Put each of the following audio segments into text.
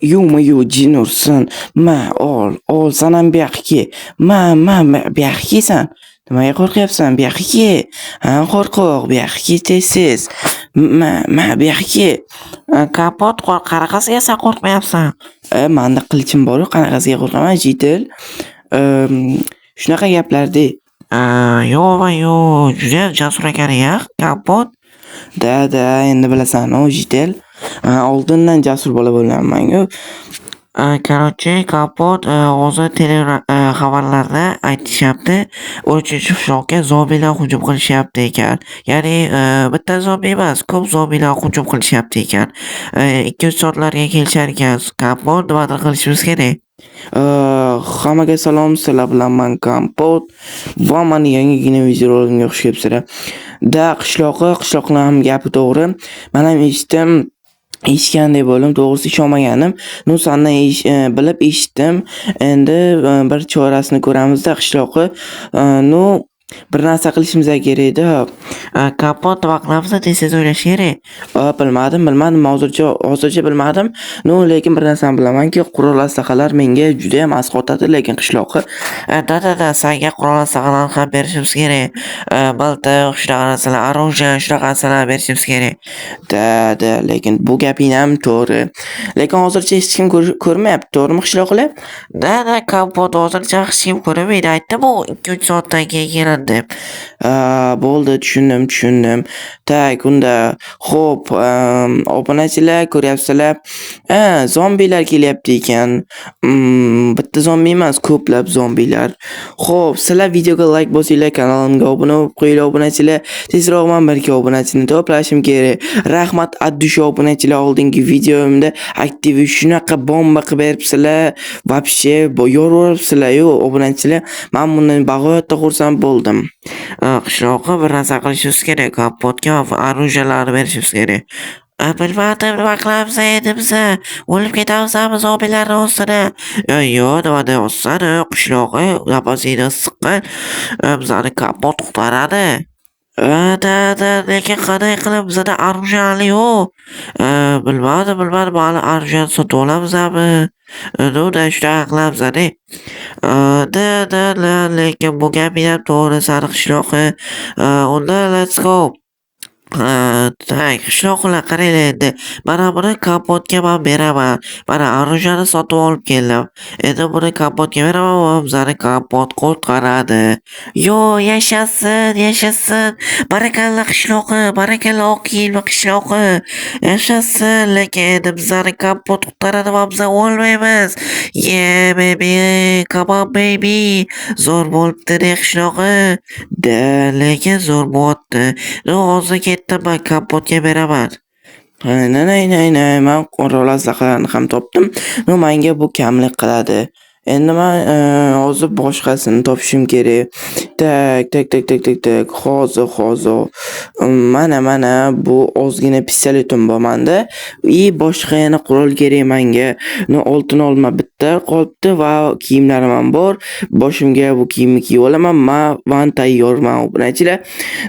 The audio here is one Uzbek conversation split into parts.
Yu jin ursin. Ol sanam bu yoqqa kel. Bu yoqqa kelsan. Nimaga qo'rqyapsan? Bu yoqqa kel. Ha, qo'rqoq, bu yoqqa kel tez. Bu yoqqa kel. Kapot qanaqasiga sen qo'rqmayapsan? Manda qilichim bor-ku, qanaqasiga qo'rqaman, Jitil. Shunaqa gaplar-de. Yo'q, juda jasur ekan-ya, Kapot. Da, endi bilasan-ku, Jitil. Oldindan jasur bola bo'lganman-ku. Короче, Kapot hozir xabarlarda aytishyapti, 3-chi qishloqqa zombilar hujum qilishyapti ekan. Ya'ni bitta zombi emas, ko'p zombilar hujum qilishyapti ekan. 2-3 soatlarga kelishar ekan. Kapot, nimadir qilishimiz kerak. Hammaga salom, sizlar bilan men Kompot va meni yangigina videorolimga xush kelibsizlar. Qishloqni ham gapi to'g'ri. Men ham eshitganday bo'ldim, to'g'risi ishonmaganim. Sandan bilib eshitdim. Endi bir chorasini ko'ramizda qishloqni. Bir narsa qilishimiz kerak-da. Kapot, nima qilamiz desiz o'ylash kerak. Bilmadim. Hozircha bilmadim. Lekin bir narsani bilamanki, qurol aslaqalar menga juda ham as qotadi, lekin qishloqqa. Da, senga qurol aslaqalarni ham berishimiz kerak. Miltiq, shunaqa narsalar, оружие, shunaqa narsalar berishimiz kerak. Da, lekin bu gaping ham to'g'ri. Lekin hozircha hech kim ko'rmayapti, to'g'rimi qishloqlar? Da, Kapot, hozircha hech kim ko'rmaydi. Aytdim u 2-3 soatdan keyin keladi deb. Bo'ldi, tushundim. Tak, unda xo'p, obunachilar ko'ryapsizlar. Zombilar kelyapti ekan. Bitta zombi emas, ko'plab zombilar. Xo'p, sizlar videoga like bosinglar, kanalimga obuna bo'lib qo'yinglar, obunachilar. Tezroq men 1 obunachini to'plashim kerak. Rahmat Addusha obunachilar, oldingi videomda aktiv shunaqa bomba qilib beribsizlar. Вообще, yo'rib-yo'ribsizlar-yu obunachilar. Men bundan bag'oyatda xursand bo'ldim. Qishloqqa bir narsa qilishimiz kerak. Kapotga оружияларni berishimiz kerak. Bilmadim, nima qilamiz endi biz? O'lib ketamizmi zombilarni ostidan? Yo'q, nima deyapsan? Qishloqqa napasini siqqan. Bizani Kapot qutqaradi. Da, lekin qanday qilib bizada оружие yo'q. Bilmadim, hali оружие sotib olamizmi? Shunaqa qilamiz-da. Lekin bu gaping ham to'g'ri, sani qishloqqa. Unda let's go. Qishloqlar qaranglar endi. Mana buni Kapotga men beraman. Mana оружиeni sotib olib keldim. Endi buni Kapotga beraman va bizani Kapot qutqaradi. Yashasin. Barakalla qishloqi, barakalla oq kiyimli qishloqi. Yashasin, lekin endi bizani Kapot qutqaradi va biz o'lmaymiz. Yeah, baby, come on baby. Zo'r bo'libdi qishloqi. Lekin zo'r bo'lyapti. Hozir ketdim, men Kapotga beraman. Men qurol aslaqalarni ham topdim. Menga bu kamlik qiladi. Endi men hozir boshqasini topishim kerak. Tak. Hozir. Mana bu ozgina pistoletim bor menda. Boshqa yana qurol kerak menga. Oltin olma bitta qolibdi va kiyimlarim ham bor. Boshimga bu kiyimni kiyib olaman. Men tayyorman, obunachilar.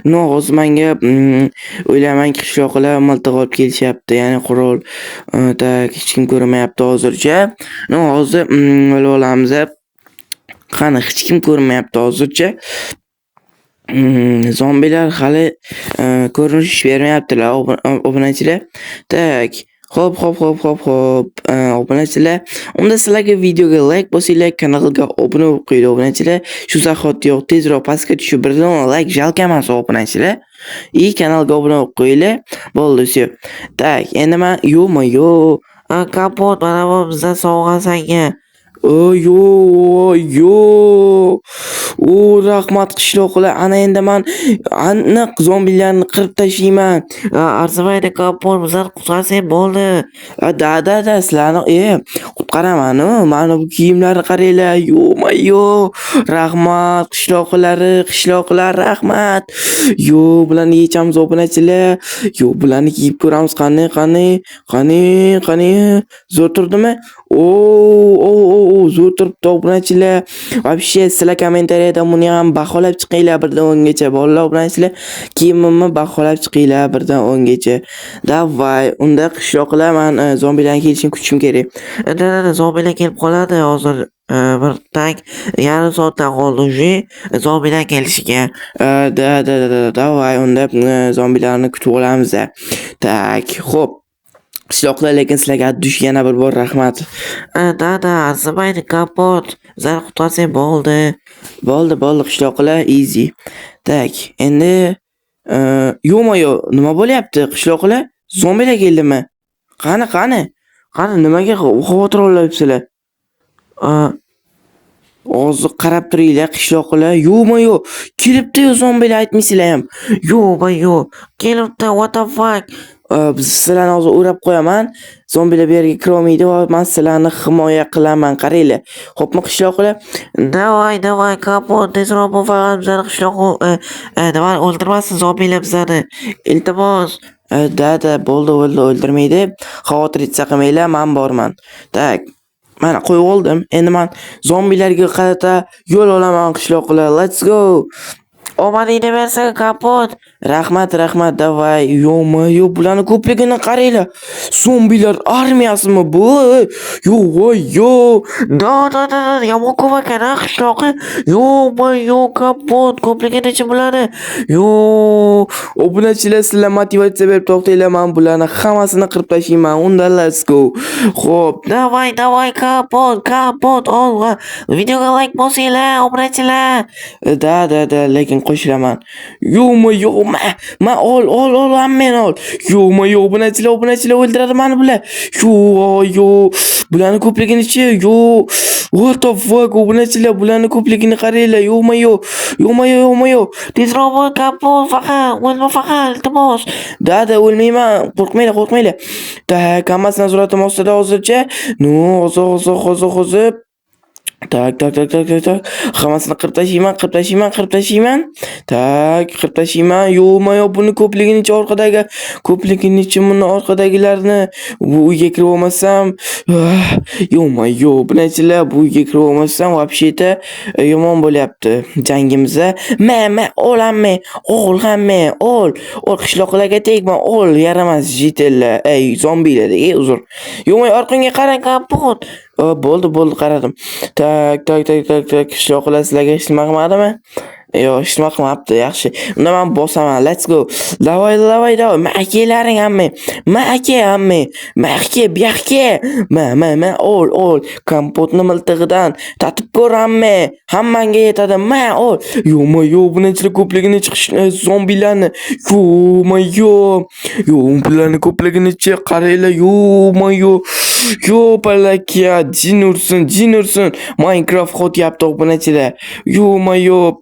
Hozir menga o'ylaymanki qishloqlar miltiq olib kelishyapti, ya'ni qurol. Hech kim ko'rmayapti hozircha. Hozir o'ylab olamiz. Qani, hech kim ko'rmayapti hozircha. Zombilar hali ko'rinish bermayaptilar, obunachilar. Tak. Xo'p. Obunachilar, unda sizlarga videoga like bosinglar, kanalga obuna bo'lib qo'yinglar, obunachilar. Shu zahotiyoq tezroq pastga tushib birdan like jalq emas, obunachilar. Kanalga obuna bo'lib qo'yinglar. Bo'ldi, все. Tak, endi men yo'q. Kapot, mana bu bizdan sovg'a senga. Yo'q. Rahmat qishloqlar. Ana endi men aniq zombilarni qirib tashlayman. Arzimaydi Kapot, bizani qutqarsang bo'ldi. Da, sizlarni qutqaraman. Mana bu kiyimlarni qaranglar. Yo'q. Rahmat qishloqlar, rahmat. Bularni yechamiz, obunachilar. Bularni kiyib ko'ramiz. Qani. Zo'r turdimi? Zo'r turibdi, obunachilar. Вообще, sizlar kommentariy kerak edi. Buni ham baholab chiqinglar 1 dan 10 gacha. Bolalar obunachilar, kiyimimni baholab chiqinglar 1 dan 10 gacha. Davay, unda qishloqlar men zombilarning kelishini kutishim kerak. Zombilar kelib qoladi hozir. Bir tak yarim soatdan qoldi уже zombilar kelishiga. Davay, unda zombilarni kutib olamiz. Tak, xo'p. Qishloqlar, lekin sizlarga dush yana bir bor rahmat. Arzimaydi kapot. Zar qutqarsang bo'ldi. Bo'ldi, qishloqlar easy. Tak, endi yo'q-mo'yo, nima bo'lyapti qishloqlar? Zombilar keldimi? Qani? Qani nimaga xavotir olyapsizlar? Hozir qarab turinglar qishloqlar. Yo'q-mo'yo, kelibdi-yu zombilar aytmaysizlar ham. Yo'q, kelibdi, what the fuck? Biz sizlarni hozir o'rab qo'yaman. Zombilar bu yerga kira olmaydi va men sizlarni himoya qilaman. Qaranglar. Xo'pmi qishloqlar? Davay, kapot, tezroq bu faqat bizani qishloqni davay o'ldirmasin zombilar bizani. Iltimos. Bo'ldi, o'ldirmaydi. Xavotir qilmanglar, men borman. Tak. Mana qo'yib oldim. Endi men zombilarga qarata yo'l olaman qishloqlar. Let's go. Omadingni bersin kapot. Rahmat, davay. Yo'q-mo'yo, bularni ko'pligini qaranglar. Zombilar armiyasimi bu? Yo'q-mo'yo. Yomon ko'p ekan qishloqi. Yo'q-mo'yo, kapot, ko'pligini ichi bularni. Obunachilar, sizlar motivatsiya berib to'xtanglar, men bularni hammasini qirib tashlayman. Unda let's go. Xo'p, Davay, kapot, ol. Videoga like bosinglar, obunachilar. Lekin qo'shilaman. Yo'q-mo'yo, men ol, men ol. Yo'q-mo'yo, obunachilar o'ldiradi meni bular. Yo'q, bularni ko'pligini-chi? Yo'q. What the fuck, obunachilar, bularni ko'pligini qaranglar. Yo'q-mo'yo. Tezroq bo'l kapot, o'lma faqat, iltimos. O'lmayman. Qo'rqmanglar. Tak, hammasi nazoratim ostida hozircha. Hozir. Tak. Hammasini qirib tashlayman. Tak, qirib tashlayman. Yo'q-mo'yo, buni ko'pligini orqadagi, buni orqadagilarni bu uyga kirib olmasam, yo'q-mo'yo, bunachilar bu uyga kirib olmasam, вообще-то yomon bo'lyapti jangimiz. Ol qishloqlarga tegma, ol, yaramas jitillar. Ey, zombilar, uzr. Yo'q-mo'yo, orqangga qarang kapot. Bo'ldi, qaradim. Tak. Qishloqlar sizlarga hech nima qilmadimi? Yo'q, hech nima qilmabdi. Yaxshi. Unda men bosaman. Let's go. Davay. Akalaring hammang. Aka, bu yoqqa. Ol. Kompotni miltig'idan tatib ko'r hammang. Hammangga yetadi. Ol. Yo'q-mo'yo, bunachilar ko'pligini chiqishni zombilarni. Yo'q-mo'yo. Bularni ko'pligini qaranglar. Yo'q-mo'yo. Palakya, jin ursin. Minecraft qo'tyapti obunachilar. Yo'q-mo'yo.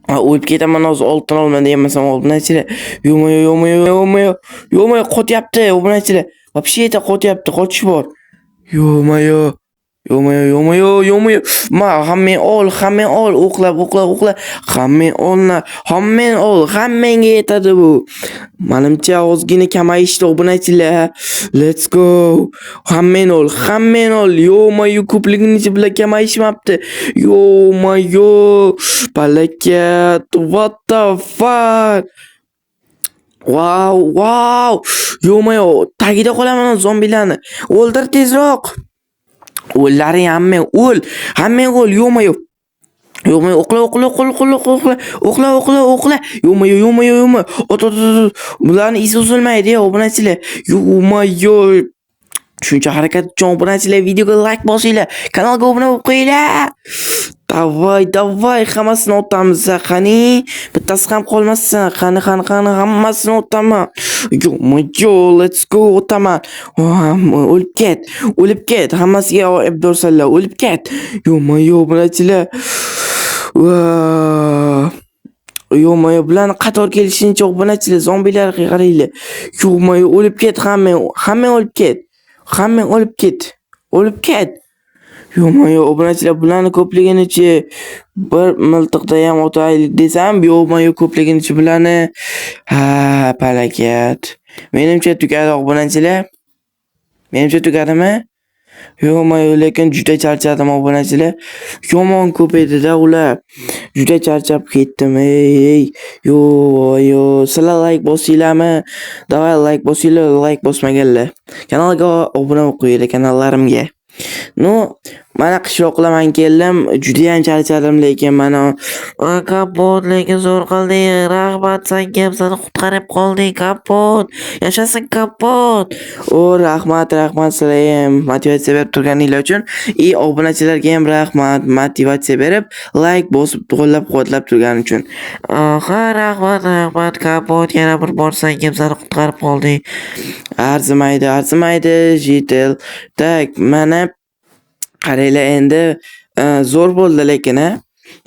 O'lib ketaman hozir, oltin olman demasam obunachilar. Yo'q-mo'yo, qo'tyapti obunachilar. Вообще-то qo'tyapti, qochish bor. Yo'q-mo'yo. Ma hammang ol, o'qlab. Hammang ol, hammangga yetadi bu. Menimcha ozgina kamayishdi obunachilar. Let's go. Hammang ol. Yo'q-mo'yo, ko'pligini bilan kamayishmabdi. Yo'q-mo'yo. Palakat, what the fuck? Wow. Yo'q-mo'yo, tagida qolaman zombilarni. O'ldir tezroq. O'llaring hammang o'l. Yo'q-mo'yo. O'qla. Yo'q-mo'yo. Ot. Bularni isi uzilmaydi, obunachilar. Yo'q-mo'yo. Shuncha harakat uchun obunachilar, videoga like bosinglar, kanalga obuna bo'lib qo'yinglar. Davay, hammasini otamiz. Qani, bittasi ham qolmassin. Qani, hammasini otaman. Yo'q-mo'yo, let's go, otaman. O'lib ket. Hammasiga ibdorsanlar, o'lib ket. Yo'q-mo'yo, obunachilar. Yo'q-mo'yo, bularni qator kelishinicha obunachilar, zombilarga qaranglar. Yo'q-mo'yo, o'lib ket, hammang o'lib ket. Yo'q-mo'yo, obunachilar, bularni ko'pligini-chi bir miltiqda ham otaylik desam, yo'q-mo'yo, ko'pligini-chi bularni. Palakat. Menimcha tugadi obunachilar. Menimcha tugadimi? Yo, lekin juda charchadim obunachilar. Yomon ko'p edi-da ular. Juda charchab ketdim. Ey. Yo, sizlar like bosinglarmi? Davay like bosinglar, like bosmaganlar. Kanalga obuna bo'lib qo'yinglar kanallarimga. Mana qishloqqa men keldim. Juda ham charchadim lekin mana Kapot, lekin zo'r qilding. Rahmat senga, seni qutqarib qoldik, Kapot. Yashasin Kapot. Rahmat sizlarga ham motivatsiya berib turganinglar uchun. Obunachilarga ham rahmat, motivatsiya berib, like bosib, qo'llab-quvvatlab turgani uchun. Ha, rahmat Kapot. Yana bir bor senga, seni qutqarib qoldik. Arzimaydi, Jitel. Tak, mana qaranglar endi zo'r bo'ldi lekin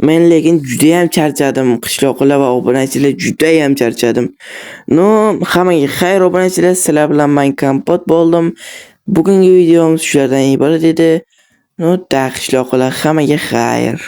men lekin juda ham charchadim. Qishloqlar va obunachilar juda ham charchadim. Hammaga xayr obunachilar, sizlar bilan men kompot bo'ldim. Bugungi videomiz shulardan iborat edi. Qishloqlar hammaga xayr.